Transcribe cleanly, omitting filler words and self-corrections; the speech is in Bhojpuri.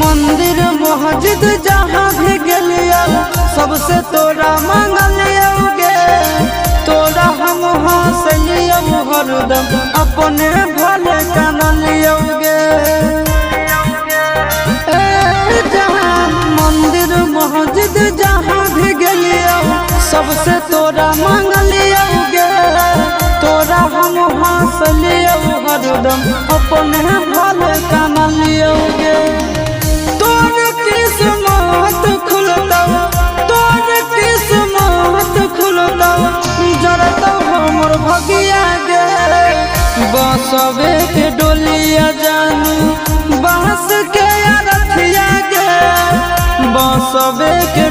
मंदिर मस्जिद जहाँ भी गलिया सबसे तोरा मांगलियोगे। तोरा हम हंसलियो हरदम अपने भले कानलियोगे। मंदिर मस्जिद जहाँ भी गलिया सबसे तोरा मांगलियोगे। तोरा हम हंसलियो हरदम अपने भले कानलियोगे। तोर किस्मत खुलता, तोर किस्मत खुलता, जरता हमर भगिया गे। बसवे के डोलिया जानू बांस के अरथिया गे। बसवे के